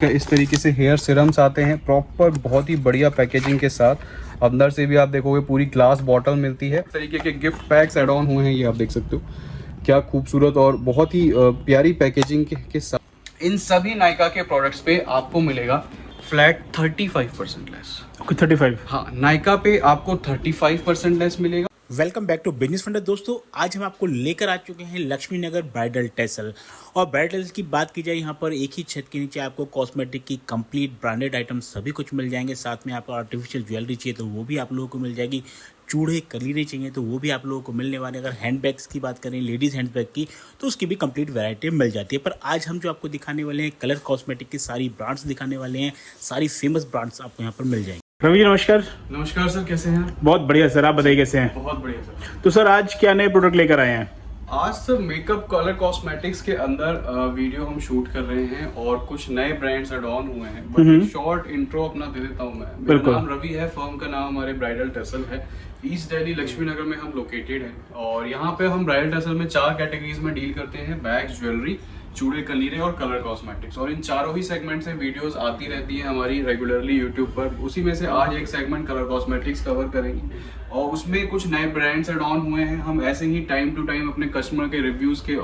इस तरीके से हेयर सिरम्स आते हैं प्रॉपर, बहुत ही बढ़िया पैकेजिंग के साथ। अंदर से भी आप देखोगे पूरी ग्लास बॉटल मिलती है। इस तरीके के गिफ्ट पैक्स एड ऑन हुए हैं, ये आप देख सकते हो क्या खूबसूरत और बहुत ही प्यारी पैकेजिंग के साथ। इन सभी नायका के प्रोडक्ट्स पे आपको मिलेगा फ्लैट 35% लेस। 35। हाँ, नायका पे आपको 35% लेस मिलेगा। Welcome back to business funder. दोस्तों, आज हम आपको लेकर आ चुके हैं लक्ष्मी नगर ब्राइडल टेसल। और ब्राइडल की बात की जाए, यहाँ पर एक ही छत के नीचे आपको कॉस्मेटिक की कंप्लीट ब्रांडेड आइटम सभी कुछ मिल जाएंगे। साथ में आपको आर्टिफिशियल ज्वेलरी चाहिए तो वो भी आप लोगों को मिल जाएगी। चूड़े कलीरे चाहिए तो वो भी आप लोगों को मिलने वाले। अगर हैंडबैग्स की बात करें, लेडीज़ हैंडबैग की, तो उसकी भी कंप्लीट वैरायटी मिल जाती है। पर आज हम जो आपको दिखाने वाले हैं, कलर कॉस्मेटिक की सारी ब्रांड्स दिखाने वाले हैं। सारी फेमस ब्रांड्स आपको यहाँ पर मिल जाएंगी। रवि जी नमस्कार। नमस्कार सर, कैसे हैं? बहुत बढ़िया सर, आप बताइए कैसे हैं? बहुत बढ़िया सर। तो सर, आज क्या नए प्रोडक्ट लेकर आए हैं? आज सर मेकअप कलर कॉस्मेटिक्स के अंदर वीडियो हम शूट कर रहे हैं और कुछ नए ब्रांड्स एड ऑन हुए हैं। बट शॉर्ट इंट्रो अपना दे देता हूँ मैं। मेरा नाम रवि है, फर्म का नाम हमारे ब्राइडल टेसल है। ईस्ट दिल्ली लक्ष्मी नगर में हम लोकेटेड हैं और यहाँ पे हम ब्राइडल टेसल में 4 कैटेगरीज में डील करते हैं: बैग्स, ज्वेलरी, चूड़े कलीरे और कलर कॉस्मेटिक्स। और इन चारों ही सेगमेंट से वीडियोस आती रहती है हमारी रेगुलरली यूट्यूब पर। उसी में से आज एक सेगमेंट कलर कॉस्मेटिक्स कवर करेंगे और उसमें कुछ नए ब्रांड्स एड ऑन हुए हैं। हम ऐसे ही टाइम टू टाइम अपने कस्टमर के रिव्यूज के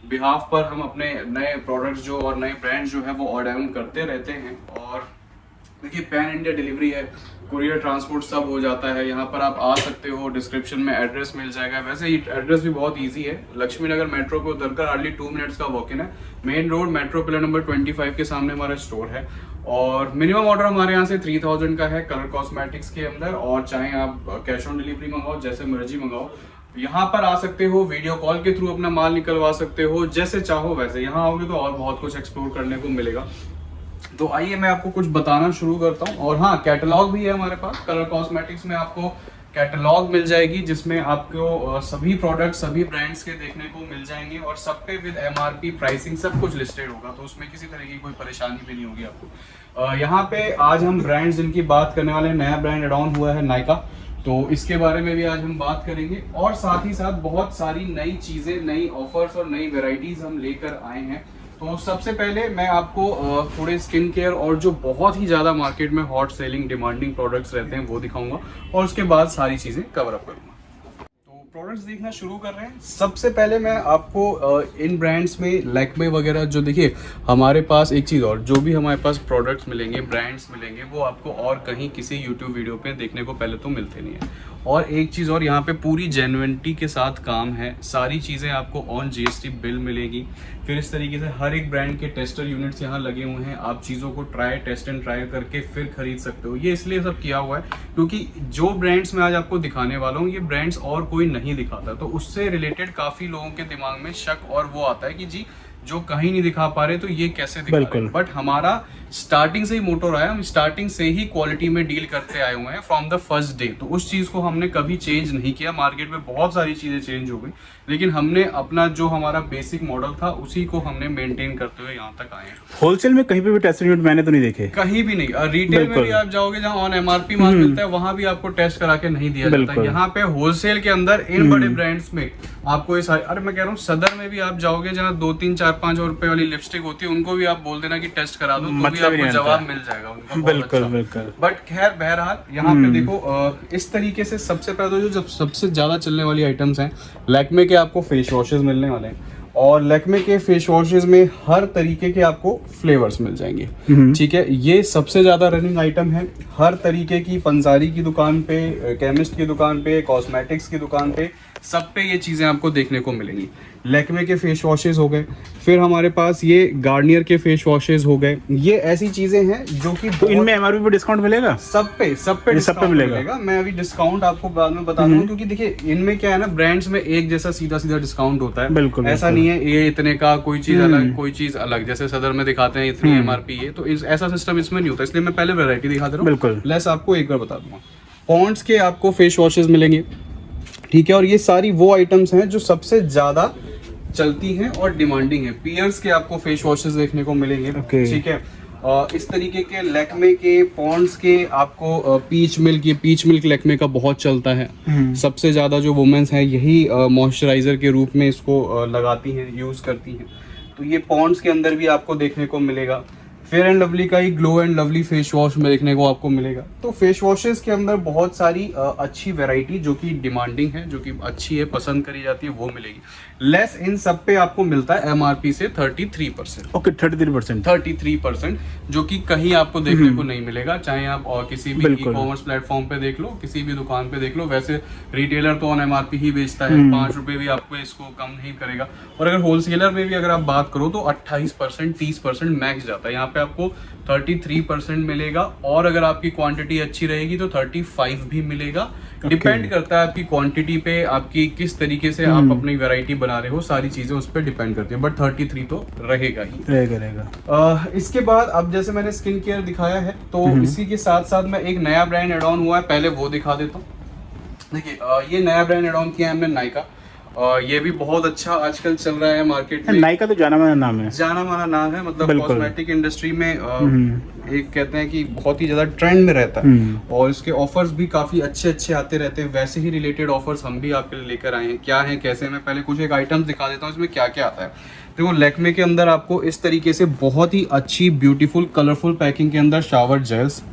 बिहाफ पर हम अपने नए प्रोडक्ट्स जो और नए ब्रांड्स जो है वो ऑर्डर ऑन करते रहते हैं। और देखिए, पैन इंडिया डिलीवरी है, कुरियर ट्रांसपोर्ट सब हो जाता है। यहाँ पर आप आ सकते हो, डिस्क्रिप्शन में एड्रेस मिल जाएगा। वैसे ही एड्रेस भी बहुत इजी है, लक्ष्मी नगर मेट्रो को उतरकर हार्डली 2 मिनट्स का वॉक इन है। Main road metro pillar number 25 के सामने हमारा स्टोर है। और मिनिमम ऑर्डर हमारे यहाँ से 3000 का है कलर कॉस्मेटिक्स के अंदर। और चाहे आप कैश ऑन डिलीवरी मंगाओ, जैसे मर्जी मंगाओ, यहाँ पर आ सकते हो, वीडियो कॉल के थ्रू अपना माल निकलवा सकते हो, जैसे चाहो वैसे। यहाँ आओगे तो और बहुत कुछ एक्सप्लोर करने को मिलेगा। तो आइए मैं आपको कुछ बताना शुरू करता हूँ। और हाँ, कैटलॉग भी है हमारे पास। कलर कॉस्मेटिक्स में आपको कैटलॉग मिल जाएगी जिसमें आपको सभी प्रोडक्ट सभी ब्रांड्स के देखने को मिल जाएंगे और सब पे विद MRP प्राइसिंग सब कुछ लिस्टेड होगा। तो उसमें किसी तरह की कोई परेशानी भी नहीं होगी आपको। यहाँ पे आज हम ब्रांड्स जिनकी बात करने वाले हैं, नया ब्रांड एड ऑन हुआ है नायका, तो इसके बारे में भी आज हम बात करेंगे। और साथ ही साथ बहुत सारी नई चीजें, नई ऑफर्स और नई वेराइटीज हम लेकर आए हैं। तो सबसे पहले मैं आपको थोड़े स्किन केयर और जो बहुत ही ज़्यादा मार्केट में हॉट सेलिंग डिमांडिंग प्रोडक्ट्स रहते हैं वो दिखाऊंगा और उसके बाद सारी चीज़ें कवर अप करूंगा। तो प्रोडक्ट्स देखना शुरू कर रहे हैं। सबसे पहले मैं आपको इन ब्रांड्स में लैक्मे वगैरह, जो देखिए हमारे पास एक चीज़ और, जो भी हमारे पास प्रोडक्ट्स मिलेंगे, ब्रांड्स मिलेंगे, वो आपको और कहीं किसी यूट्यूब वीडियो पे देखने को पहले तो मिलते नहीं है। और एक चीज़ और, यहाँ पे पूरी जेन्युइनिटी के साथ काम है। सारी चीज़ें आपको ऑन GST बिल मिलेगी। फिर इस तरीके से हर एक ब्रांड के टेस्टर यूनिट्स यहाँ लगे हुए हैं। आप चीज़ों को टेस्ट एंड ट्राई करके फिर खरीद सकते हो। ये इसलिए सब किया हुआ है क्योंकि जो ब्रांड्स मैं आज आपको दिखाने वाला हूँ, ये ब्रांड्स और कोई नहीं दिखाता। तो उससे रिलेटेड काफ़ी लोगों के दिमाग में शक और वो आता है कि जी, जो कहीं नहीं दिखा पा रहे तो ये कैसे दिखा रहे। बट हमारा स्टार्टिंग से ही मोटो रहा है, हम स्टार्टिंग से ही क्वालिटी में डील करते आए हुए हैं फ्रॉम द फर्स्ट डे। तो उस चीज़ को हमने कभी चेंज नहीं किया। मार्केट में बहुत सारी चीज़ें चेंज हो गई, लेकिन हमने अपना जो हमारा बेसिक मॉडल था उसी को हमने मेंटेन करते हुए यहाँ तक आए हैं। होलसेल में कहीं पे भी टेस्ट यूनिट मैंने तो नहीं देखे, कहीं भी नहीं। रिटेल में भी आप जाओगे जहाँ ऑन MRP माल मिलता है, वहां भी आपको टेस्ट करा के नहीं दिया जाता। यहाँ पे होलसेल के अंदर इन बड़े ब्रांड्स में आपको ये सारे, अरे मैं कह रहा हूँ सदर में भी आप जाओगे जहाँ 2, 3, 4, 5 रुपए वाली लिपस्टिक होती है, उनको भी आप बोल देना कि टेस्ट करा दो, तो भी आपको जवाब मिल जाएगा उनका। बिल्कुल बिल्कुल। बट खैर, बहरहाल यहाँ पे देखो इस तरीके से सबसे पहले जो सबसे ज्यादा चलने वाली आइटम्स हैं, लैक्मे के आपको फेस वॉशेस मिलने वाले हैं। और लैक्मे के फेस वॉशेस में हर तरीके के आपको फ्लेवर्स मिल जाएंगे। ठीक है, ये सबसे ज्यादा रनिंग आइटम है। हर तरीके की, पंसारी की दुकान पे, केमिस्ट की दुकान पे, कॉस्मेटिक्स की दुकान पे, सब पे ये चीजें आपको देखने को मिलेंगी। लैक्मे के फेस वॉशेस हो गए, फिर हमारे पास ये गार्नियर के फेस वॉशेस हो गए। ये ऐसी चीजें हैं जो कि, तो इनमें MRP पे डिस्काउंट मिलेगा? सब पे डिस्काउंट मिलेगा। मैं अभी डिस्काउंट आपको बाद में बता दूं, क्योंकि देखिए इनमें क्या है ना, ब्रांड्स में एक जैसा सीधा सीधा डिस्काउंट होता है। बिल्कुल, ऐसा नहीं है ये इतने का, कोई चीज अलग कोई चीज अलग। जैसे सदर में दिखाते हैं इतनी MRP है, तो ऐसा सिस्टम इसमें नहीं होता। इसलिए मैं पहले वैरायटी दिखा दे रहा हूँ। बिल्कुल, लेस आपको एक बार बता दूंगा। पॉन्ड्स के आपको फेस वॉशेस मिलेंगे, ठीक है। और ये सारी वो आइटम्स हैं जो सबसे ज्यादा चलती हैं और डिमांडिंग है। पियर्स के आपको फेस वॉशेस देखने को मिलेंगे, ठीक है। इस तरीके के लैक्मे के, पॉन्ड्स के आपको पीच मिल्क लैक्मे का बहुत चलता है। सबसे ज्यादा जो वुमेन्स हैं यही मॉइस्चराइजर के रूप में इसको लगाती हैं, यूज करती हैं। तो ये पॉन्ड्स के अंदर भी आपको देखने को मिलेगा। फेयर एंड लवली का ही Glow and Lovely face wash में देखने को आपको मिलेगा। तो फेस वॉशेस के अंदर बहुत सारी अच्छी वैरायटी जो कि डिमांडिंग है, जो कि अच्छी है, पसंद करी जाती है, वो मिलेगी। लेस इन सब पे आपको मिलता है MRP से 33%। ओके 33%, जो कि कहीं आपको देखने को नहीं मिलेगा, चाहे आप और किसी भी ई कॉमर्स प्लेटफॉर्म पे देख लो, किसी भी दुकान पे देख लो। वैसे रिटेलर तो ऑन MRP ही बेचता है, 5 रुपए भी आपको इसको कम नहीं करेगा। और अगर होलसेलर में भी अगर आप बात करो तो 28% 30% मैक्स जाता है। यहाँ पे आपको 33% मिलेगा, और अगर आपकी क्वांटिटी अच्छी रहेगी तो 35 भी मिलेगा। डिपेंड करता है आपकी क्वांटिटी पे, आपकी किस तरीके से आप अपनी वैरायटी बना रहे हो, सारी चीजें उस पर डिपेंड करती है। बट 33 तो रहेगा ही रहेगा। इसके बाद अब जैसे मैंने स्किन केयर दिखाया है, तो इसी के साथ साथ मैं एक नया ब्रांड एड ऑन हुआ है, पहले वो दिखा देता हूँ। देखिए ये नया ब्रांड एड ऑन किया है हमने, नायका। ये भी बहुत अच्छा आजकल चल रहा है मार्केट में। नायका तो जाना माना नाम है, जाना माना नाम है, मतलब कॉस्मेटिक इंडस्ट्री में एक कहते हैं कि बहुत ही ज्यादा ट्रेंड में रहता है, और इसके ऑफर्स भी काफी अच्छे अच्छे आते रहते हैं। वैसे ही रिलेटेड ऑफर्स हम भी आपके लिए लेकर आए हैं। क्या है कैसे, मैं पहले कुछ एक आइटम्स दिखा देता हूँ इसमें क्या क्या आता है। देखो लैक्मे के अंदर आपको इस तरीके से बहुत ही अच्छी ब्यूटीफुल कलरफुल पैकिंग के अंदर shower gels,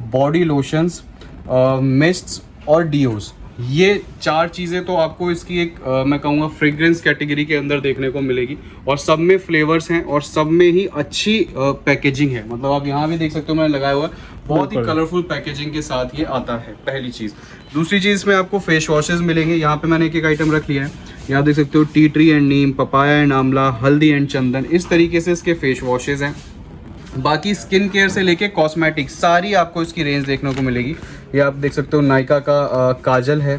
body lotions, mists और डियोस, ये 4 चीज़ें तो आपको इसकी एक मैं कहूँगा फ्रेग्रेंस कैटेगरी के अंदर देखने को मिलेगी। और सब में फ्लेवर्स हैं और सब में ही अच्छी पैकेजिंग है। मतलब आप यहाँ भी देख सकते हो मैंने लगाया हुआ है, बहुत ही कलरफुल पैकेजिंग के साथ ये आता है, पहली चीज़। दूसरी चीज़ में आपको फेस वॉशेस मिलेंगे। यहाँ पे मैंने एक एक आइटम रख लिया है, यहाँ देख सकते हो tea tree and Neem, papaya and आंवला, हल्दी एंड चंदन, इस तरीके से इसके फेस वॉशेज हैं। बाकी स्किन केयर से लेके कॉस्मेटिक सारी आपको इसकी रेंज देखने को मिलेगी। ये आप देख सकते हो नायका का काजल है,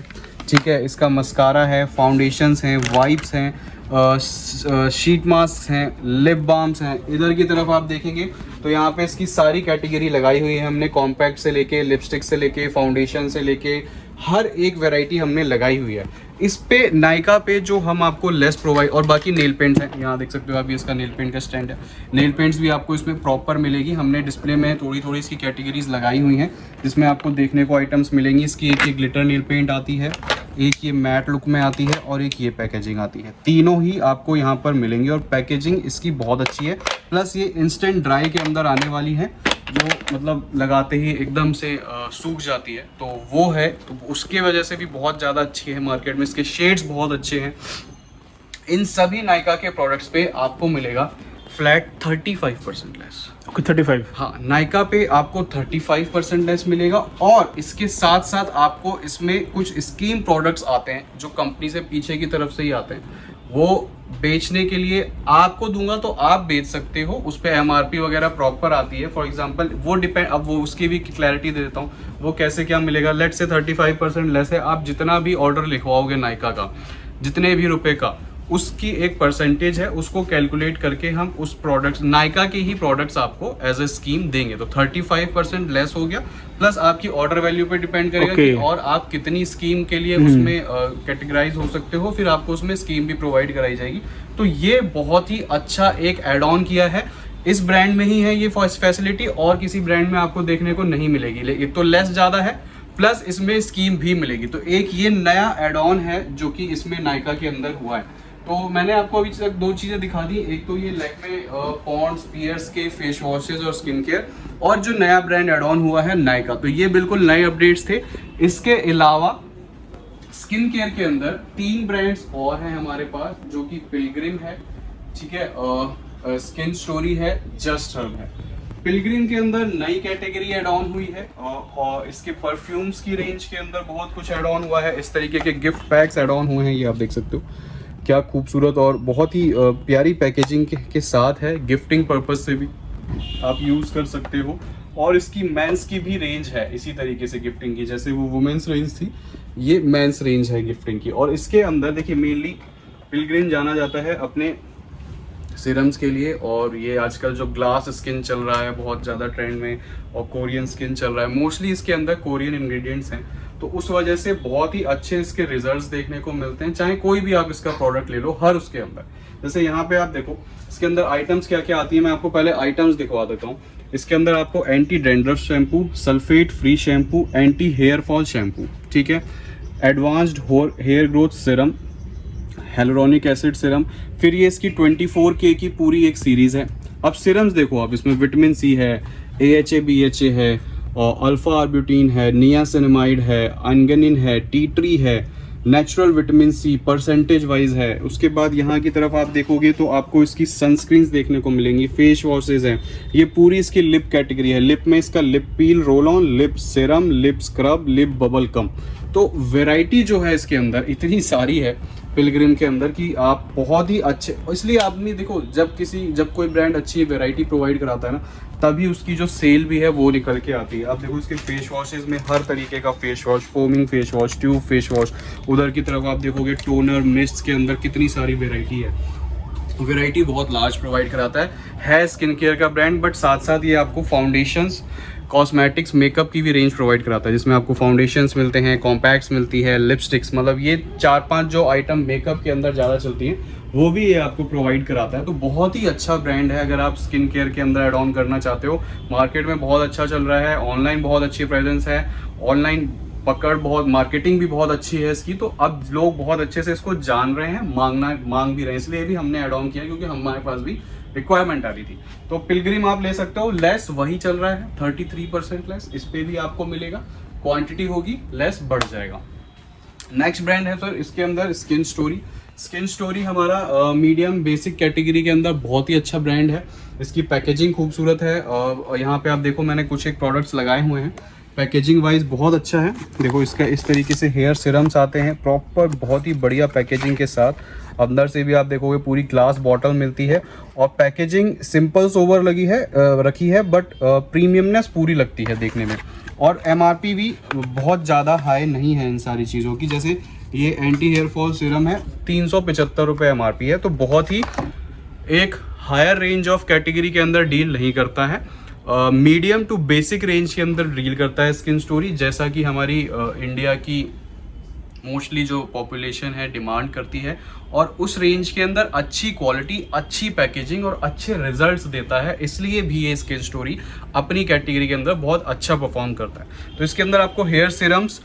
ठीक है, इसका मस्कारा है, फाउंडेशंस हैं, वाइप्स हैं, शीट मास्क हैं, लिप बाम्स हैं। इधर की तरफ आप देखेंगे तो यहाँ पे इसकी सारी कैटेगरी लगाई हुई है हमने, कॉम्पैक्ट से लेके लिपस्टिक से लेके फाउंडेशन से लेके हर एक वैरायटी हमने लगाई हुई है। इस पे नायका पे जो हम आपको लेस प्रोवाइड, और बाकी नेल पेंट्स हैं, यहाँ देख सकते हो आप, ये इसका नेल पेंट का स्टैंड है। नेल पेंट्स भी आपको इसमें प्रॉपर मिलेगी। हमने डिस्प्ले में थोड़ी थोड़ी इसकी कैटेगरीज लगाई हुई हैं, जिसमें आपको देखने को आइटम्स मिलेंगी। इसकी एक ये ग्लिटर नेल पेंट आती है, एक ये मैट लुक में आती है, और एक ये पैकेजिंग आती है। तीनों ही आपको यहाँ पर मिलेंगी, और पैकेजिंग इसकी बहुत अच्छी है। प्लस ये इंस्टेंट ड्राई के अंदर आने वाली है, जो मतलब लगाते ही एकदम से सूख जाती है, तो वो है, तो उसके वजह से भी बहुत ज़्यादा अच्छी है मार्केट में। इसके शेड्स बहुत अच्छे हैं। इन सभी नायका के प्रोडक्ट्स पे आपको मिलेगा फ्लैट 35% लेस। ओके 35, हाँ, नायका पे आपको 35% लेस मिलेगा। और इसके साथ साथ आपको इसमें कुछ स्कीम प्रोडक्ट्स आते हैं जो कंपनी से पीछे की तरफ से ही आते हैं, वो बेचने के लिए आपको दूंगा तो आप बेच सकते हो। उस पर MRP वगैरह प्रॉपर आती है। फॉर एग्जांपल वो डिपेंड, अब वो उसकी भी क्लैरिटी दे देता हूँ, वो कैसे क्या मिलेगा। लेट से 35% लेस है। आप जितना भी ऑर्डर लिखवाओगे नायका का, जितने भी रुपए का, उसकी एक परसेंटेज है, उसको कैलकुलेट करके हम उस प्रोडक्ट्स, नायका के ही प्रोडक्ट्स आपको एज ए स्कीम देंगे। तो 35% लेस हो गया, प्लस आपकी ऑर्डर वैल्यू पे डिपेंड करेगा कि और आप कितनी स्कीम के लिए उसमें कैटेगराइज हो सकते हो, फिर आपको उसमें स्कीम भी प्रोवाइड कराई जाएगी। तो ये बहुत ही अच्छा एक एड ऑन किया है, इस ब्रांड में ही है ये फैसिलिटी, और किसी ब्रांड में आपको देखने को नहीं मिलेगी। लेकिन तो लेस ज़्यादा है, प्लस इसमें स्कीम भी मिलेगी। तो एक ये नया एड ऑन है जो कि इसमें नायका के अंदर हुआ है। तो मैंने आपको अभी तक 2 चीज़ें दिखा दी, एक तो ये लैक्मे पॉन्ड्स पियर्स के फेस वॉशेज और स्किन केयर, और जो नया ब्रांड एड ऑन हुआ है नायका। तो ये बिल्कुल नए अपडेट्स थे। इसके अलावा स्किन केयर के अंदर 3 ब्रांड्स और हैं हमारे पास, जो कि पिलग्रिम है, ठीक है, स्किन स्टोरी है, जस्ट हर्ब है। पिलग्रिम के अंदर नई कैटेगरी एड ऑन हुई है, और इसके परफ्यूम्स की रेंज के अंदर बहुत कुछ एड ऑन हुआ है। इस तरीके के गिफ्ट पैक्स एड ऑन हुए हैं, ये आप देख सकते हो, क्या खूबसूरत और बहुत ही प्यारी पैकेजिंग के साथ है। गिफ्टिंग पर्पस से भी आप यूज़ कर सकते हो। और इसकी मेंस की भी रेंज है इसी तरीके से गिफ्टिंग की, जैसे वो वुमेन्स रेंज थी, ये मेंस रेंज है गिफ्टिंग की। और इसके अंदर देखिए मेनली पिलग्रिम जाना जाता है अपने सीरम्स के लिए, और ये आजकल जो ग्लास स्किन चल रहा है बहुत ज़्यादा ट्रेंड में, और कोरियन स्किन चल रहा है, मोस्टली इसके अंदर कोरियन इंग्रेडिएंट्स हैं, तो उस वजह से बहुत ही अच्छे इसके रिजल्ट्स देखने को मिलते हैं। चाहे कोई भी आप इसका प्रोडक्ट ले लो, हर उसके अंदर, जैसे यहाँ पे आप देखो इसके अंदर आइटम्स क्या क्या आती है, मैं आपको पहले आइटम्स दिखवा देता हूँ। इसके अंदर आपको anti dandruff shampoo, sulphate free shampoo, anti hair fall shampoo, ठीक है, advanced hair growth serum, hyaluronic acid serum, फिर ये इसकी 24K की पूरी एक सीरीज़ है, अब सिरम्स देखो आप, इसमें विटामिन सी है, AHA BHA है, और अल्फा आर्ब्यूटिन है, नियासिनामाइड है, अंगनिन है, टी ट्री है, natural vitamin C percentage wise है। उसके बाद यहाँ की तरफ आप देखोगे तो आपको इसकी सनस्क्रीन्स देखने को मिलेंगी, फेस वॉशेज हैं। ये पूरी इसकी लिप कैटेगरी है। लिप में इसका lip peel, roll on, lip serum, lip scrub, lip bubble कम। तो वैरायटी जो है इसके अंदर इतनी सारी है पिलग्रिम के अंदर कि आप बहुत ही अच्छे, इसलिए आदमी देखो जब कोई ब्रांड अच्छी वैरायटी प्रोवाइड कराता है ना, तभी उसकी जो सेल भी है वो निकल के आती है। अब देखो इसके फेस वॉशेज में हर तरीके का face wash, foaming face wash, tube face wash, उधर की तरफ आप देखोगे टोनर, मिस्ट के अंदर कितनी सारी वेराइटी है। वेराइटी बहुत लार्ज प्रोवाइड कराता है स्किन केयर का ब्रांड, बट साथ साथ ये आपको फाउंडेशंस, कॉस्मेटिक्स, मेकअप की भी रेंज प्रोवाइड कराता है, जिसमें आपको फाउंडेशंस मिलते हैं, कॉम्पैक्ट्स मिलती है, लिपस्टिक्स, मतलब ये 4-5 जो आइटम मेकअप के अंदर ज़्यादा चलती हैं वो भी ये आपको प्रोवाइड कराता है। तो बहुत ही अच्छा ब्रांड है अगर आप स्किन केयर के अंदर एड ऑन करना चाहते हो। मार्केट में बहुत अच्छा चल रहा है, ऑनलाइन बहुत अच्छी प्रेजेंस है, ऑनलाइन पकड़ बहुत, मार्केटिंग भी बहुत अच्छी है इसकी। तो अब लोग बहुत अच्छे से इसको जान रहे हैं, मांग भी रहे हैं, इसलिए भी हमने एड ऑन किया क्योंकि हमारे पास भी रिक्वायरमेंट आ रही थी। तो पिलग्रिम आप ले सकते हो, लेस वही चल रहा है 33% लेस, इस पे भी आपको मिलेगा। क्वांटिटी होगी, लेस बढ़ जाएगा। नेक्स्ट ब्रांड है सर इसके अंदर स्किन स्टोरी। स्किन स्टोरी हमारा मीडियम बेसिक कैटेगरी के अंदर बहुत ही अच्छा ब्रांड है। इसकी पैकेजिंग खूबसूरत है और यहाँ पे आप देखो मैंने कुछ एक प्रोडक्ट्स लगाए हुए हैं, पैकेजिंग वाइज बहुत अच्छा है। देखो इसका इस तरीके से हेयर सिरम्स आते हैं प्रॉपर, बहुत ही बढ़िया पैकेजिंग के साथ। अंदर से भी आप देखोगे पूरी ग्लास बॉटल मिलती है और पैकेजिंग सिंपल सोवर रखी है, बट प्रीमियमनेस पूरी लगती है देखने में। और MRP भी बहुत ज़्यादा हाई नहीं है इन सारी चीज़ों की। जैसे ये एंटी हेयर फॉल सीरम है, 375 रुपये MRP है, तो बहुत ही एक हायर रेंज ऑफ कैटेगरी के अंदर डील नहीं करता है, मीडियम टू बेसिक रेंज के अंदर डील करता है स्किन स्टोरी। जैसा कि हमारी इंडिया की मोस्टली जो पॉपुलेशन है डिमांड करती है, और उस रेंज के अंदर अच्छी क्वालिटी, अच्छी पैकेजिंग और अच्छे रिजल्ट्स देता है, इसलिए भी ये स्किन स्टोरी अपनी कैटेगरी के अंदर बहुत अच्छा परफॉर्म करता है। तो इसके अंदर आपको हेयर सिरम्स,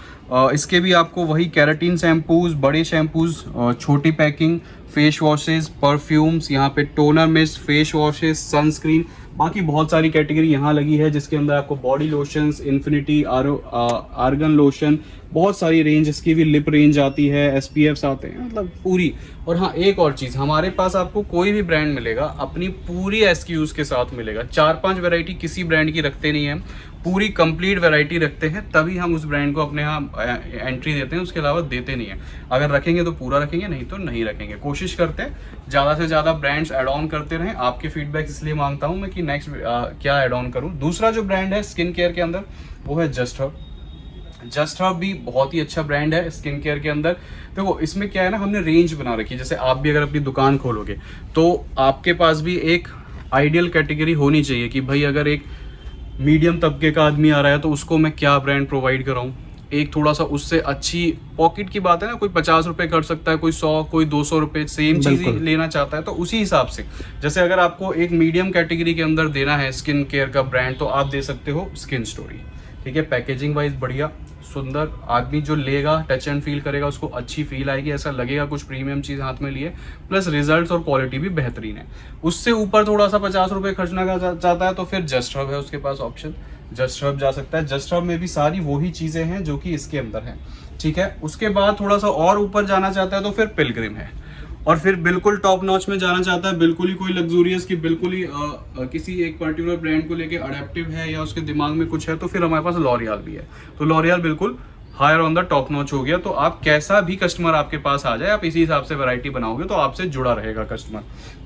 इसके भी आपको वही केराटिन शैम्पूज, बड़े शैम्पूज, छोटी पैकिंग, फेस वॉशेज, परफ्यूम्स, यहाँ पे toner mist, face washes, sunscreen, बाकी बहुत सारी कैटेगरी यहाँ लगी है, जिसके अंदर आपको body lotions, infinity, argan lotion, बहुत सारी रेंज, इसकी भी लिप रेंज आती है, SPFs आते हैं, मतलब पूरी। और हाँ, एक और चीज़, हमारे पास आपको कोई भी ब्रांड मिलेगा अपनी पूरी SKUs के साथ मिलेगा। 4-5 वैरायटी किसी ब्रांड की रखते नहीं हैं, पूरी कंप्लीट वैरायटी रखते हैं, तभी हम उस ब्रांड को अपने यहाँ एंट्री देते हैं, उसके अलावा देते नहीं हैं। अगर रखेंगे तो पूरा रखेंगे, नहीं तो नहीं रखेंगे। कोशिश करते हैं ज़्यादा से ज़्यादा ब्रांड्स ऐड ऑन करते रहें। आपके फीडबैक इसलिए मांगता हूँ मैं कि नेक्स्ट क्या ऐड ऑन करूँ। दूसरा जो ब्रांड है स्किन केयर के अंदर वो है जस्ट हर्ब। जस्ट हर्ब भी बहुत ही अच्छा ब्रांड है स्किन केयर के अंदर। देखो इसमें क्या है ना, हमने रेंज बना रखी है। जैसे आप भी अगर अपनी दुकान खोलोगे तो आपके पास भी एक आइडियल कैटेगरी होनी चाहिए कि भाई अगर एक मीडियम तबके का आदमी आ रहा है तो उसको मैं क्या ब्रांड प्रोवाइड कराऊं। एक थोड़ा सा उससे अच्छी पॉकेट की बात है ना, कोई 50 रुपये कर सकता है, कोई 100, कोई 200 रुपये, सेम चीज़ ही लेना चाहता है, तो उसी हिसाब से जैसे अगर आपको एक मीडियम कैटेगरी के अंदर देना है स्किन केयर का ब्रांड, तो आप दे सकते हो स्किन स्टोरी। ठीक है, पैकेजिंग वाइज बढ़िया, सुंदर, आदमी जो लेगा टच एंड फील करेगा, उसको अच्छी फील आएगी, ऐसा लगेगा कुछ प्रीमियम चीज़ हाथ में लिए, प्लस रिजल्ट्स और क्वालिटी भी बेहतरीन है। उससे ऊपर थोड़ा सा 50 रुपये खर्चना चाहता है तो फिर जस्ट हर्ब है उसके पास ऑप्शन, जस्ट हर्ब जा सकता है। जस्ट हर्ब में भी सारी वही चीज़ें हैं जो कि इसके अंदर हैं। ठीक है, उसके बाद थोड़ा सा और ऊपर जाना चाहता है तो फिर पिलग्रिम है, और फिर बिल्कुल टॉप नॉच में जाना चाहता है, बिल्कुल ही कोई लग्जूरियस की बिल्कुल ही किसी एक पर्टिकुलर ब्रांड को लेके अडेप्टिव है या उसके दिमाग में कुछ है, तो फिर हमारे पास लॉरियल भी है। तो लॉरियल बिल्कुल higher on the top notch हो गया। तो आप कैसा भी कस्टमर आपके पास आ जाए, आप इसी हिसाब से वैरायटी बनाओगे तो आपसे जुड़ा रहेगा कस्टमर।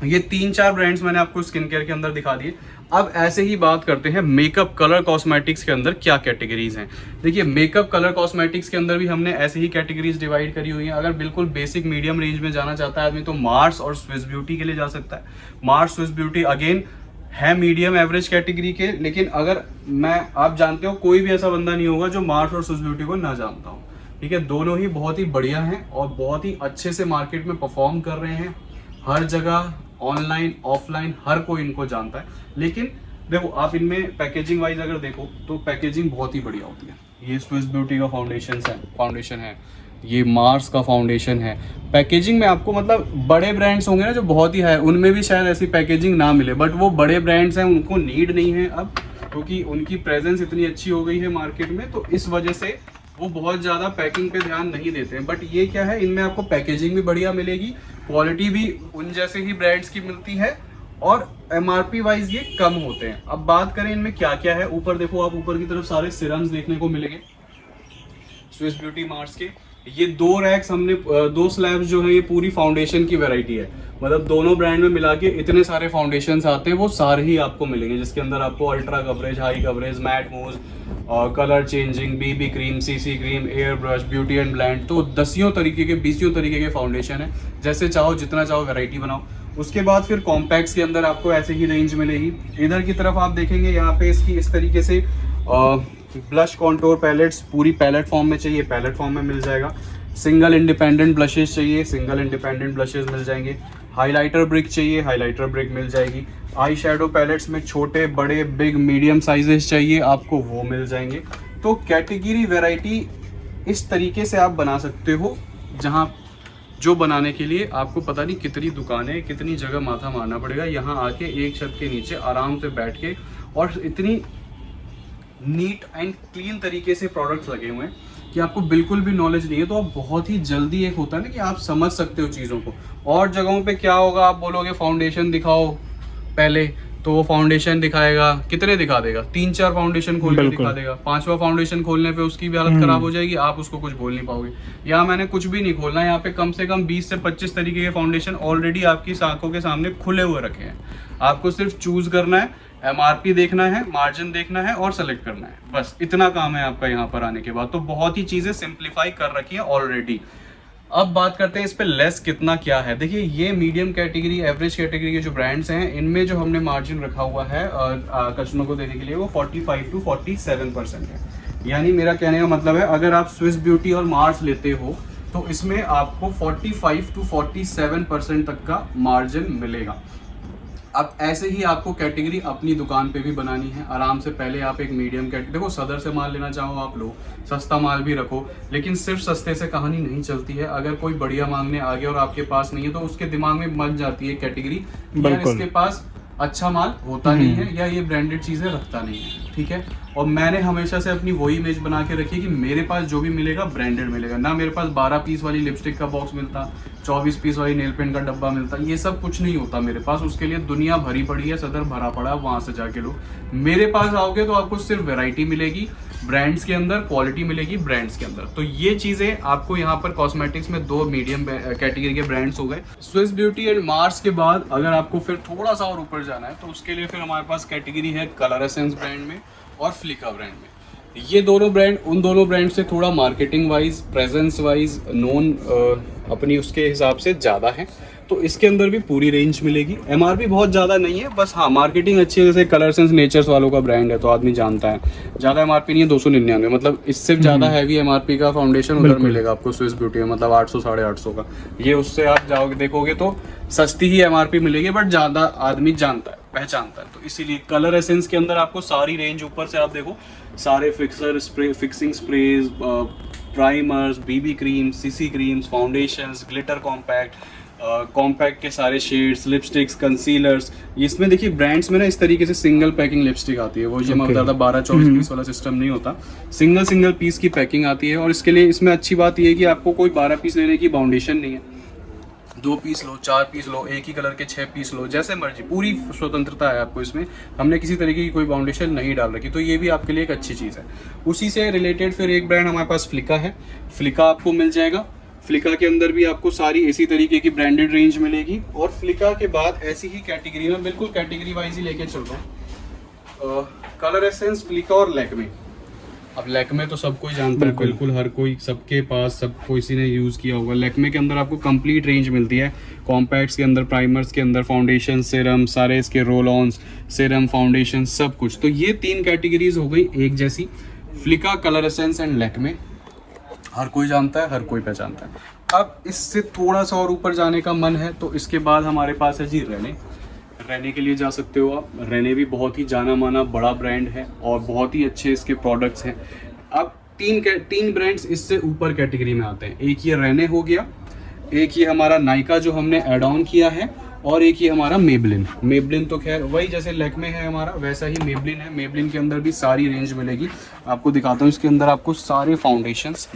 ये 3-4 ब्रांड्स मैंने आपको स्किन केयर के अंदर दिखा दिए। अब ऐसे ही बात करते हैं मेकअप, कलर, कॉस्मेटिक्स के अंदर क्या कैटेगरीज हैं। देखिए मेकअप, कलर, कॉस्मेटिक्स के अंदर भी हमने ऐसे ही कैटेगरीज डिवाइड करी हुई हैं। अगर बिल्कुल बेसिक मीडियम रेंज में जाना चाहता है आदमी तो मार्स और स्विस ब्यूटी के लिए जा सकता है। मार्स, स्विस ब्यूटी अगेन है मीडियम एवरेज कैटेगरी के, लेकिन अगर आप जानते हो कोई भी ऐसा बंदा नहीं होगा जो मार्स और स्विस ब्यूटी को ना जानता हो। ठीक है, दोनों ही बहुत ही बढ़िया हैं और बहुत ही अच्छे से मार्केट में परफॉर्म कर रहे हैं। हर जगह ऑनलाइन ऑफलाइन हर कोई इनको जानता है। लेकिन देखो आप इनमें पैकेजिंग वाइज अगर देखो तो पैकेजिंग बहुत ही बढ़िया होती है। ये स्विस ब्यूटी का फाउंडेशन है, ये मार्स का फाउंडेशन है। पैकेजिंग में आपको मतलब बड़े ब्रांड्स होंगे ना जो बहुत ही है, उनमें भी शायद ऐसी पैकेजिंग ना मिले, बट वो बड़े ब्रांड्स हैं, उनको नीड नहीं है अब, क्योंकि उनकी प्रेजेंस इतनी अच्छी हो गई है मार्केट में, तो इस वजह से वो बहुत ज़्यादा पैकिंग पे ध्यान नहीं देते हैं। बट ये क्या है, इनमें आपको पैकेजिंग भी बढ़िया मिलेगी, क्वालिटी भी उन जैसे ही ब्रांड्स की मिलती है, और MRP वाइज ये कम होते हैं। अब बात करें इनमें क्या क्या है, ऊपर देखो आप, ऊपर की तरफ सारे सिरम्स देखने को मिलेंगे स्विस ब्यूटी मार्स के। ये 2 रैक्स हमने 2 स्लैब्स जो है, ये पूरी फाउंडेशन की वैरायटी है, मतलब दोनों ब्रांड में मिला के इतने सारे फाउंडेशंस आते हैं, वो सारे ही आपको मिलेंगे, जिसके अंदर आपको ultra coverage, high coverage, matte move, colour changing, BB cream, CC cream, air brush, beauty and blend, तो 10 तरीके के 20 तरीके के फाउंडेशन है, जैसे चाहो जितना चाहो वैरायटी बनाओ। उसके बाद फिर कॉम्पैक्ट्स के अंदर आपको ऐसे ही रेंज मिलेगी। इधर की तरफ आप देखेंगे यहाँ पे इसकी इस तरीके से ब्लश कॉन्टोर पैलेट्स, पूरी पैलेट फॉर्म में चाहिए, पैलेट फॉर्म में मिल जाएगा। सिंगल इंडिपेंडेंट ब्लशेस चाहिए, सिंगल इंडिपेंडेंट ब्लशेस मिल जाएंगे। हाइलाइटर ब्रिक चाहिए, हाइलाइटर ब्रिक मिल जाएगी। आई शेडो पैलेट्स में छोटे, बड़े, बिग, मीडियम साइजेस चाहिए आपको, वो मिल जाएंगे। तो कैटेगरी वैरायटी इस तरीके से आप बना सकते हो, जहाँ जो बनाने के लिए आपको पता नहीं कितनी दुकानें, कितनी जगह माथा मारना पड़ेगा। यहाँ आके एक छत के नीचे आराम से बैठ के, और इतनी नीट एंड क्लीन तरीके से प्रोडक्ट्स लगे हुए हैं कि आपको बिल्कुल भी नॉलेज नहीं है, तो आप बहुत ही जल्दी, एक होता है ना कि आप समझ सकते हो चीज़ों को। और जगहों पे क्या होगा, आप बोलोगे फाउंडेशन दिखाओ पहले, तो वो फाउंडेशन दिखाएगा, कितने दिखा देगा, 3-4 फाउंडेशन खोल के दिखा देगा, 5वां फाउंडेशन खोलने पे उसकी भी हालत खराब हो जाएगी, आप उसको कुछ बोल नहीं पाओगे। यहाँ मैंने कुछ भी नहीं खोलना, यहाँ पे कम से कम 20 से 25 तरीके के फाउंडेशन ऑलरेडी आपकी आंखों के सामने खुले हुए रखे हैं। आपको सिर्फ चूज करना है, MRP देखना है, मार्जिन देखना है और सेलेक्ट करना है, बस इतना काम है आपका यहाँ पर आने के बाद। तो बहुत ही चीजें सिंप्लीफाई कर रखी है ऑलरेडी। अब बात करते हैं इस पे लेस कितना क्या है। देखिए, ये मीडियम कैटेगरी, एवरेज कैटेगरी के जो ब्रांड्स हैं, इनमें जो हमने मार्जिन रखा हुआ है कस्टमर को देने के लिए, वो 45 to 47% है। यानी मेरा कहने का मतलब है, अगर आप स्विस ब्यूटी और मार्स लेते हो तो इसमें आपको 45 to 47% तक का मार्जिन मिलेगा। अब ऐसे ही आपको कैटेगरी अपनी दुकान पे भी बनानी है आराम से। पहले आप एक मीडियम कैटेगरी, देखो सदर से माल लेना चाहो आप लो, सस्ता माल भी रखो, लेकिन सिर्फ सस्ते से कहानी नहीं चलती है। अगर कोई बढ़िया मांगने आ गया और आपके पास नहीं है, तो उसके दिमाग में बन जाती है कैटेगरी, यार इसके पास अच्छा माल होता नहीं है, या ये ब्रांडेड चीज़ें रखता नहीं है, ठीक है। और मैंने हमेशा से अपनी वही इमेज बना के रखी कि मेरे पास जो भी मिलेगा ब्रांडेड मिलेगा। ना मेरे पास 12 पीस वाली लिपस्टिक का बॉक्स मिलता, 24 पीस वाली नेल पेंट का डब्बा मिलता, ये सब कुछ नहीं होता मेरे पास। उसके लिए दुनिया भरी पड़ी है, सदर भरा पड़ा, वहाँ से जाके लो। मेरे पास आओगे तो आपको सिर्फ वैरायटी मिलेगी ब्रांड्स के अंदर, क्वालिटी मिलेगी ब्रांड्स के अंदर। तो ये चीज़ें आपको यहाँ पर कॉस्मेटिक्स में 2 मीडियम कैटेगरी के ब्रांड्स हो गए। स्विस ब्यूटी एंड मार्स के बाद अगर आपको फिर थोड़ा सा और ऊपर जाना है, तो उसके लिए फिर हमारे पास कैटेगरी है कलर एसेंस ब्रांड में और फ्लिका ब्रांड में। ये दोनों ब्रांड उन दोनों ब्रांड से थोड़ा marketing wise, presence wise, known अपनी उसके हिसाब से ज़्यादा है, तो इसके अंदर भी पूरी रेंज मिलेगी। MRP बहुत ज़्यादा नहीं है, बस हाँ मार्केटिंग अच्छी है। जैसे कलर सेंस नेचर्स वालों का ब्रांड है तो आदमी जानता है, ज़्यादा MRP नहीं है, 299, मतलब इससे ज़्यादा हैवी MRP का फाउंडेशन उधर मिलेगा आपको स्विस ब्यूटी में, मतलब 800 850 का। ये उससे आप जाओगे देखोगे तो सस्ती ही MRP मिलेगी, बट ज़्यादा आदमी जानता है, पहचानता है। तो इसीलिए कलर एसेंस के अंदर आपको सारी रेंज, ऊपर से आप देखो सारे fixer spray, fixing sprays, primers, BB cream, CC creams, foundations, glitter compact, compact के सारे शेड्स, लिपस्टिक्स, कंसीलर्स। इसमें देखिए ब्रांड्स में ना इस तरीके से सिंगल पैकिंग लिपस्टिक आती है, वो जो मैं बता था 12-24 पीस वाला सिस्टम नहीं होता, सिंगल पीस की पैकिंग आती है। और इसके लिए इसमें अच्छी बात ये है कि आपको कोई 12 पीस लेने की बाउंडेशन नहीं है, 2 पीस लो, 4 पीस लो, एक ही कलर के 6 पीस लो, जैसे मर्जी, पूरी स्वतंत्रता है आपको इसमें। हमने किसी तरीके की कोई बाउंडेशन नहीं डाल रखी, तो ये भी आपके लिए एक अच्छी चीज़ है। उसी से रिलेटेड फिर एक ब्रांड हमारे पास फ्लिका है, फ्लिका आपको मिल जाएगा। फ्लिका के अंदर भी आपको सारी इसी तरीके की ब्रांडेड रेंज मिलेगी। और फ्लिका के बाद ऐसी ही कैटेगरी में, बिल्कुल कैटेगरी वाइज ही लेके चल रहा हूँ, कलर एसेंस, फ्लिका और लैक्मे। अब लैक्मे तो सब कोई जानता है, बिल्कुल हर कोई, सबके पास, सब किसी ने यूज़ किया होगा। लैक्मे के अंदर आपको कंप्लीट रेंज मिलती है, कॉम्पैक्ट्स के अंदर, प्राइमर्स के अंदर, फाउंडेशन, सीरम, सारे इसके रोल ऑन्स, सीरम, फाउंडेशन, सब कुछ। तो ये 3 कैटेगरीज हो गई एक जैसी, फ्लिका, कलर एसेंस एंड लैक्मे। हर कोई जानता है, हर कोई पहचानता है। अब इससे थोड़ा सा और ऊपर जाने का मन है तो इसके बाद हमारे पास है जी रेने के लिए जा सकते हो आप। रेने भी बहुत ही जाना माना बड़ा ब्रांड है और बहुत ही अच्छे इसके प्रोडक्ट्स हैं। अब तीन ब्रांड्स इससे ऊपर कैटेगरी में आते हैं। एक ये रेने हो गया, एक ये हमारा नाइका जो हमने एड ऑन किया है, और एक ये हमारा मेबलिन। मेबलिन तो खैर वही जैसे लैक्मे है हमारा, वैसा ही मेबलिन है। मेबलिन के अंदर भी सारी रेंज मिलेगी। आपको दिखाता हूँ, इसके अंदर आपको सारे फाउंडेशंस,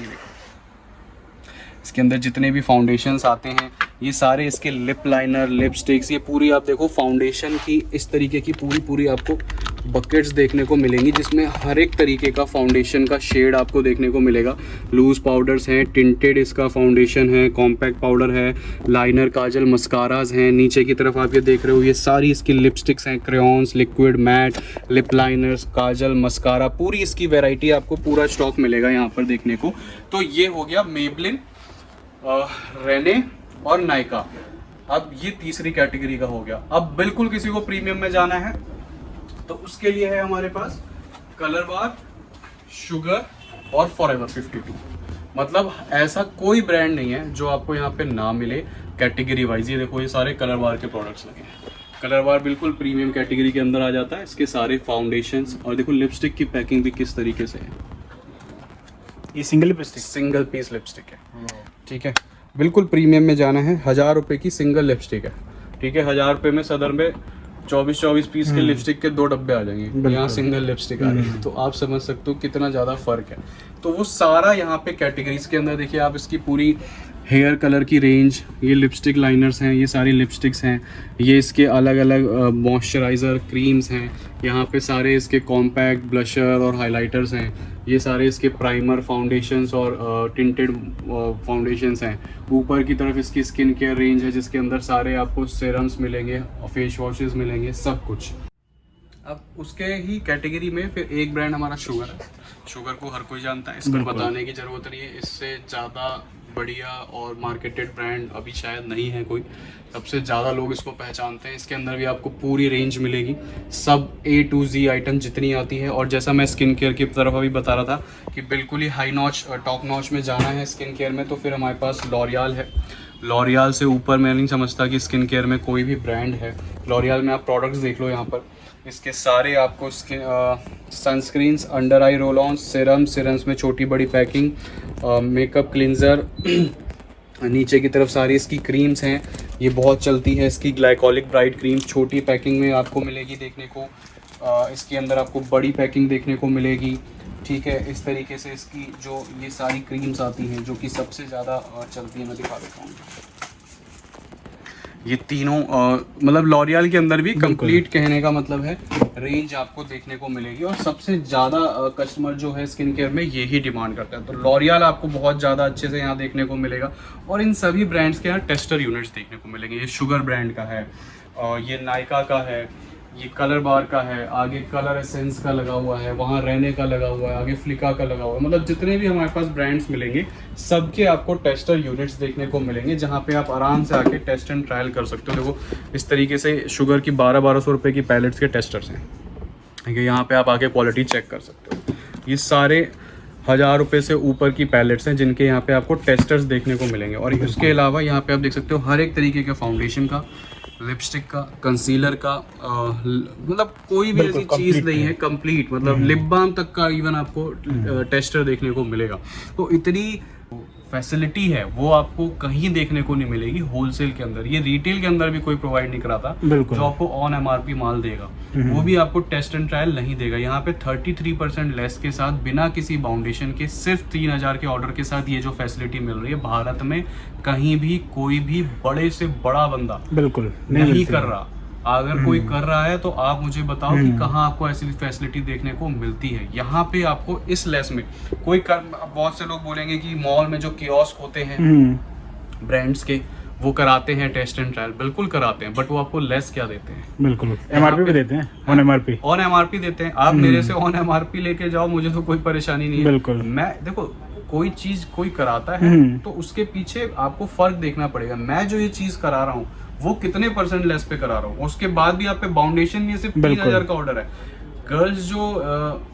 इसके अंदर जितने भी फाउंडेशंस आते हैं ये सारे, इसके लिप लाइनर, लिपस्टिक्स, ये पूरी आप देखो फाउंडेशन की इस तरीके की पूरी आपको बकेट्स देखने को मिलेंगी, जिसमें हर एक तरीके का फाउंडेशन का शेड आपको देखने को मिलेगा। लूज पाउडर्स हैं, टिंटेड इसका फाउंडेशन है, कॉम्पैक्ट पाउडर है, लाइनर, काजल, मस्काराज हैं। नीचे की तरफ आप ये देख रहे हो, ये सारी इसकी लिपस्टिक्स हैं, crayons, liquid, matte, lip liners, kajal, mascara, पूरी इसकी वैरायटी आपको पूरा स्टॉक मिलेगा यहाँ पर देखने को। तो ये हो गया मेबलिन, रेने और नाइका। अब ये तीसरी कैटेगरी का हो गया। अब बिल्कुल किसी को प्रीमियम में जाना है तो उसके लिए है हमारे पास कलर बार, शुगर और फॉरएवर 52। मतलब ऐसा कोई ब्रांड नहीं है जो आपको यहाँ पे ना मिले कैटेगरी वाइज। ये देखो, ये सारे कलर बार के प्रोडक्ट्स लगे हैं। कलर बार बिल्कुल प्रीमियम कैटेगरी के अंदर आ जाता है। इसके सारे फाउंडेशंस, और देखो लिपस्टिक की पैकिंग भी किस तरीके से है। ये single lipstick, single piece lipstick है, ठीक है। बिल्कुल प्रीमियम में जाना है। 1000 रुपये की सिंगल लिपस्टिक है, ठीक है। 1000 रुपये में सदर में 24 पीस के लिपस्टिक के 2 डब्बे आ जाएंगे, यहाँ सिंगल लिपस्टिक आ रही है। तो आप समझ सकते हो कितना ज़्यादा फर्क है। तो वो सारा यहाँ पे कैटेगरीज के अंदर देखिए आप, इसकी पूरी हेयर कलर की रेंज, ये लिपस्टिक लाइनर्स हैं, ये सारी लिपस्टिक्स हैं, ये इसके अलग अलग मॉइस्चराइज़र क्रीम्स हैं, यहाँ पे सारे इसके कॉम्पैक्ट ब्लशर और हाइलाइटर्स हैं, ये सारे इसके प्राइमर, फाउंडेशंस और टिंटेड फाउंडेशंस हैं। ऊपर की तरफ इसकी स्किन केयर रेंज है, जिसके अंदर सारे आपको सीरम्स मिलेंगे, फेस वॉशेस मिलेंगे, सब कुछ। अब उसके ही कैटेगरी में फिर एक ब्रांड हमारा शुगर है। शुगर को हर कोई जानता है, इसको बताने की ज़रूरत नहीं है। इससे ज़्यादा बढ़िया और मार्केटेड ब्रांड अभी शायद नहीं है कोई। सबसे ज़्यादा लोग इसको पहचानते हैं। इसके अंदर भी आपको पूरी रेंज मिलेगी, सब A to Z आइटम जितनी आती है। और जैसा मैं स्किन केयर की तरफ अभी बता रहा था कि बिल्कुल ही हाई नॉच, टॉप नॉच में जाना है स्किन केयर में, तो फिर हमारे पास लॉरियल है। लॉरियल से ऊपर मैं नहीं समझता कि स्किन केयर में कोई भी ब्रांड है। लॉरियल में आप प्रोडक्ट्स देख लो यहाँ पर, इसके सारे आपको sunscreens, under I roll on, serums में छोटी बड़ी पैकिंग, मेकअप क्लिनज़र, नीचे की तरफ सारी इसकी क्रीम्स हैं। ये बहुत चलती है, इसकी ग्लाइकोलिक ब्राइट क्रीम छोटी पैकिंग में आपको मिलेगी देखने को। इसके अंदर आपको बड़ी पैकिंग देखने को मिलेगी, ठीक है। इस तरीके से इसकी जो ये सारी क्रीम्स आती हैं जो कि सबसे ज़्यादा चलती है, मैं दिखा देता हूँ। ये तीनों मतलब लॉरियल के अंदर भी कंप्लीट कहने का मतलब है रेंज आपको देखने को मिलेगी। और सबसे ज़्यादा कस्टमर जो है स्किन केयर में यही डिमांड करता है, तो लॉरियल आपको बहुत ज़्यादा अच्छे से यहाँ देखने को मिलेगा। और इन सभी ब्रांड्स के यहाँ टेस्टर यूनिट्स देखने को मिलेंगे। ये शुगर ब्रांड का है, और ये नाइका का है, ये कलर बार का है, आगे कलर एसेंस का लगा हुआ है, वहाँ रेने का लगा हुआ है, आगे फ्लिका का लगा हुआ है। मतलब जितने भी हमारे पास ब्रांड्स मिलेंगे सबके आपको टेस्टर यूनिट्स देखने को मिलेंगे, जहाँ पे आप आराम से आके टेस्ट एंड ट्रायल कर सकते हो। देखो इस तरीके से शुगर की 1200 रुपये की पैलेट्स के टेस्टर्स हैं, ठीक है। यहाँ पे आप आके क्वालिटी चेक कर सकते हो। ये सारे 1000 रुपये से ऊपर की पैलेट्स हैं जिनके यहाँ पे आपको टेस्टर्स देखने को मिलेंगे। और उसके अलावा यहाँ पे आप देख सकते हो हर एक तरीके के फाउंडेशन का, लिपस्टिक का, कंसीलर का, मतलब कोई भी ऐसी चीज़ नहीं है, कंप्लीट। मतलब लिप बाम तक का इवन आपको टेस्टर देखने को मिलेगा। तो इतनी फैसिलिटी है वो आपको कहीं देखने को नहीं मिलेगी होलसेल के अंदर। ये रिटेल के अंदर भी कोई प्रोवाइड नहीं कराता, जो आपको ऑन MRP माल देगा वो भी आपको टेस्ट एंड ट्रायल नहीं देगा। यहाँ पे 33% लेस के साथ, बिना किसी बाउंडेशन के, सिर्फ 3000 के ऑर्डर के साथ ये जो फैसिलिटी मिल रही है, भारत में कहीं भी कोई भी बड़े से बड़ा बंदा बिल्कुल नहीं कर रहा। अगर कोई कर रहा है तो आप मुझे बताओ कि कहाँ आपको ऐसी फैसिलिटी देखने को मिलती है। यहाँ पे आपको इस लेस में कोई बहुत से लोग बोलेंगे कि मॉल में जो कियोस्क होते हैं ब्रांड्स के, वो कराते हैं टेस्ट एंड ट्रायल, बिल्कुल कराते हैं, बट वो आपको लेस क्या देते हैं? बिल्कुल MRP भी देते हैं, ऑन MRP देते हैं। आप मेरे से ऑन MRP लेके जाओ, मुझे तो कोई परेशानी नहीं है। बिल्कुल, मैं देखो कोई चीज कोई कराता है तो उसके पीछे आपको फर्क देखना पड़ेगा। मैं जो ये चीज करा रहा हूँ वो कितने % लेस पे करा रहा हूँ, उसके बाद भी आप पे बाउंडेशन नहीं है, सिर्फ 3000 का ऑर्डर है। गर्ल्स जो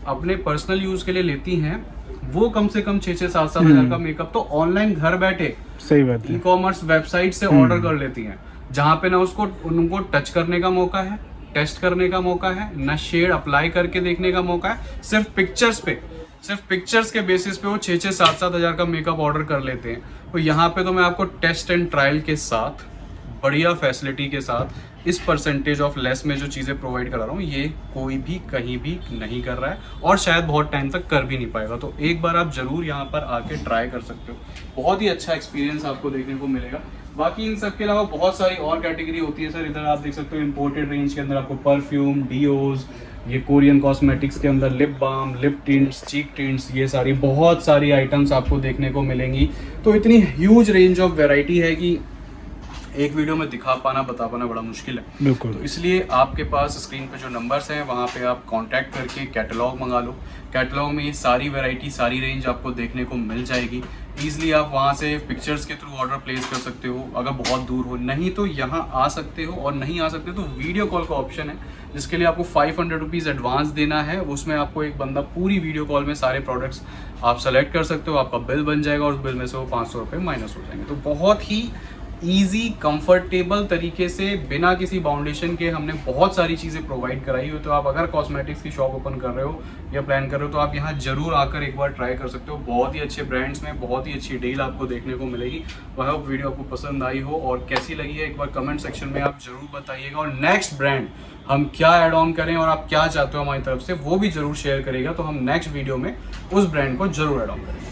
अपने पर्सनल यूज के लिए लेती हैं वो कम से कम 6-7 हज़ार का मेकअप तो ऑनलाइन घर बैठे, सही बात है, ई-कॉमर्स वेबसाइट से ऑर्डर कर लेती हैं, जहाँ पे ना उनको टच करने का मौका है, टेस्ट करने का मौका है, ना शेड अप्लाई करके देखने का मौका है, सिर्फ पिक्चर्स पे सिर्फ पिक्चर्स के बेसिस पे वो 6-7 हज़ार का मेकअप ऑर्डर कर लेते हैं। तो यहाँ पे तो मैं आपको टेस्ट एंड ट्रायल के साथ, बढ़िया फैसिलिटी के साथ, इस परसेंटेज ऑफ लेस में जो चीज़ें प्रोवाइड करा रहा हूँ, ये कोई भी कहीं भी नहीं कर रहा है और शायद बहुत टाइम तक कर भी नहीं पाएगा। तो एक बार आप ज़रूर यहाँ पर आके ट्राई कर सकते हो, बहुत ही अच्छा एक्सपीरियंस आपको देखने को मिलेगा। बाकी इन सब के अलावा बहुत सारी और कैटेगरी होती है सर। इधर आप देख सकते हो इंपोर्टेड रेंज के अंदर आपको परफ्यूम, डीओज, ये कोरियन कॉस्मेटिक्स के अंदर लिप बाम, लिप टिंट्स, चीक टिंट्स, ये सारी बहुत सारी आइटम्स आपको देखने को मिलेंगी। तो इतनी ह्यूज रेंज ऑफ वैरायटी है कि एक वीडियो में दिखा पाना, बता पाना बड़ा मुश्किल है। बिल्कुल। तो इसलिए आपके पास स्क्रीन पे जो नंबर्स हैं वहाँ पे आप कांटेक्ट करके कैटलॉग मंगा लो। कैटलॉग में ये सारी वैरायटी, सारी रेंज आपको देखने को मिल जाएगी। ईजिली आप वहाँ से पिक्चर्स के थ्रू ऑर्डर प्लेस कर सकते हो अगर बहुत दूर हो, नहीं तो यहाँ आ सकते हो, और नहीं आ सकते तो वीडियो कॉल का ऑप्शन है जिसके लिए आपको 500 रुपीज़ एडवांस देना है। उसमें आपको एक बंदा पूरी वीडियो कॉल में सारे प्रोडक्ट्स आप सेलेक्ट कर सकते हो, आपका बिल बन जाएगा और उस बिल में से वो 500 रुपये माइनस हो जाएंगे। तो बहुत ही ईजी, कंफर्टेबल तरीके से, बिना किसी बाउंडेशन के हमने बहुत सारी चीज़ें प्रोवाइड कराई हो। तो आप अगर कॉस्मेटिक्स की शॉप ओपन कर रहे हो या प्लान कर रहे हो तो आप यहाँ जरूर आकर एक बार ट्राई कर सकते हो। बहुत ही अच्छे ब्रांड्स में बहुत ही अच्छी डील आपको देखने को मिलेगी। वह वीडियो आपको पसंद आई हो और कैसी लगी है एक बार कमेंट सेक्शन में आप जरूर बताइएगा, और नेक्स्ट ब्रांड हम क्या ऐड ऑन करें और आप क्या चाहते हो हमारी तरफ से वो भी जरूर शेयर करेगा। तो हम नेक्स्ट वीडियो में उस ब्रांड को जरूर ऐड ऑन करेंगे।